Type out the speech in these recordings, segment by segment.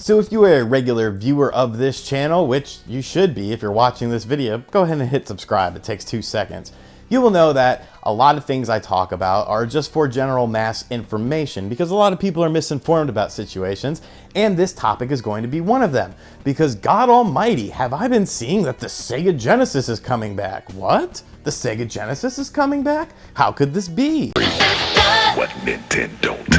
So if you are a regular viewer of this channel, which you should be if you're watching this video, go ahead and hit subscribe. It takes 2 seconds. You will know that a lot of things I talk about are just for general mass information because a lot of people are misinformed about situations, and this topic is going to be one of them. Because God Almighty, have I been seeing that the Sega Genesis is coming back? What? The Sega Genesis is coming back? How could this be? What Nintendo don't.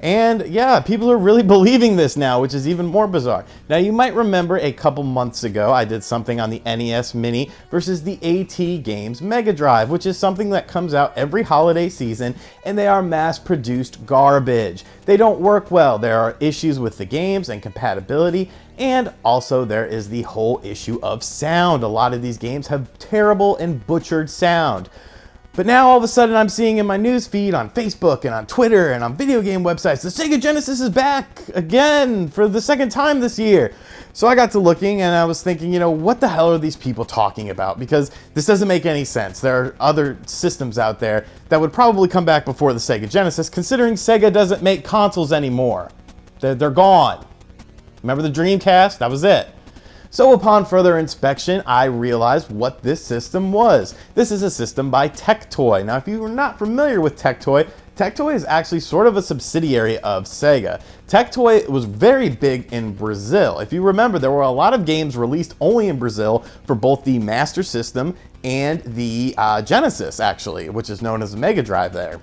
And yeah, people are really believing this now, which is even more bizarre. Now you might remember a couple months ago, I did something on the NES Mini versus the NES Mega-Drive, which is something that comes out every holiday season, and they are mass-produced garbage. They don't work well. There are issues with the games and compatibility, and also there is the whole issue of sound. A lot of these games have terrible and butchered sound. But now all of a sudden I'm seeing in my news feed on Facebook and on Twitter and on video game websites, the Sega Genesis is back again for the second time this year. So I got to looking and I was thinking, you know, what the hell are these people talking about? Because this doesn't make any sense. There are other systems out there that would probably come back before the Sega Genesis, considering Sega doesn't make consoles anymore. They're gone. Remember the Dreamcast? That was it. So upon further inspection, I realized what this system was. This is a system by Tec Toy. Now, if you are not familiar with Tec Toy is actually sort of a subsidiary of Sega. Tec Toy was very big in Brazil. If you remember, there were a lot of games released only in Brazil for both the Master System and the Genesis, actually, which is known as the Mega-Drive there.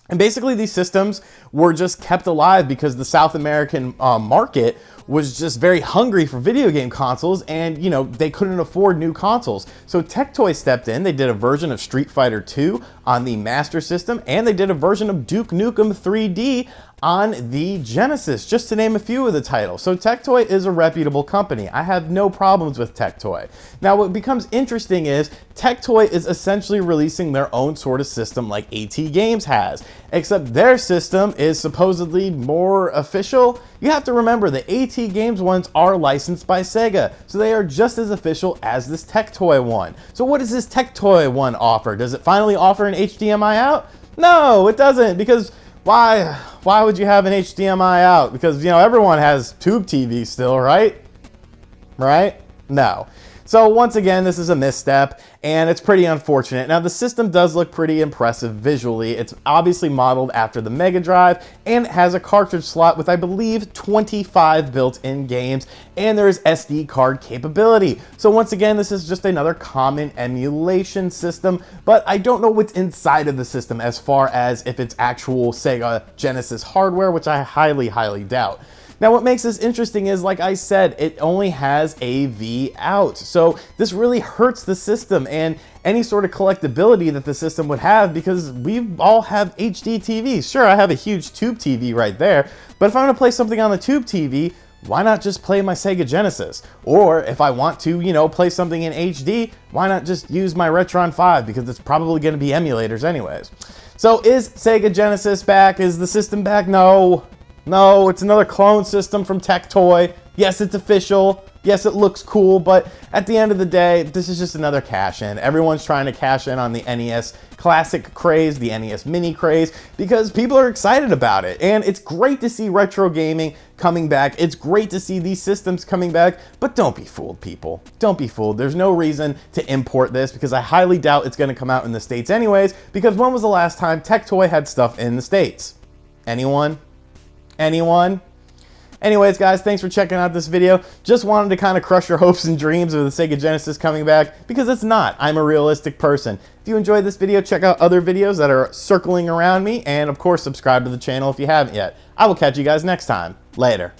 And basically these systems were just kept alive because the South American market was just very hungry for video game consoles, and you know, they couldn't afford new consoles. So Tec Toy stepped in. They did a version of Street Fighter 2 on the Master System, and they did a version of Duke Nukem 3D on the Genesis, just to name a few of the titles. So Tec Toy is a reputable company. I have no problems with Tec Toy. Now what becomes interesting is Tec Toy is essentially releasing their own sort of system like AT Games has, except their system is supposedly more official. You have to remember the AT Games ones are licensed by Sega, so they are just as official as this Tec Toy one. So what does this Tec Toy one offer? Does it finally offer an HDMI out? No, it doesn't, because why would you have an HDMI out? Because, you know, everyone has tube TV still, right? Right? No. So once again, this is a misstep, and it's pretty unfortunate. Now the system does look pretty impressive visually. It's obviously modeled after the Mega-Drive, and it has a cartridge slot with, I believe, 25 built-in games, and there is SD card capability. So once again, this is just another common emulation system, but I don't know what's inside of the system as far as if it's actual Sega Genesis hardware, which I highly, highly doubt. Now what makes this interesting is, like I said, it only has AV out. So this really hurts the system and any sort of collectability that the system would have, because we all have HD TVs. Sure, I have a huge tube TV right there, but if I'm gonna play something on the tube TV, why not just play my Sega Genesis? Or if I want to, you know, play something in HD, why not just use my Retron 5, because it's probably gonna be emulators anyways. So is Sega Genesis back? Is the system back? No. No, it's another clone system from Tec Toy. Yes, it's official. Yes, it looks cool, but at the end of the day, this is just another cash-in. Everyone's trying to cash in on the NES Classic craze, the NES Mini craze, because people are excited about it. And it's great to see retro gaming coming back. It's great to see these systems coming back, but don't be fooled, people. Don't be fooled. There's no reason to import this, because I highly doubt it's going to come out in the States anyways, because when was the last time Tec Toy had stuff in the States? Anyone? Anyone? Anyways, guys, thanks for checking out this video. Just wanted to kind of crush your hopes and dreams of the Sega Genesis coming back, because it's not. I'm a realistic person. If you enjoyed this video, check out other videos that are circling around me, and of course, subscribe to the channel if you haven't yet. I will catch you guys next time. Later.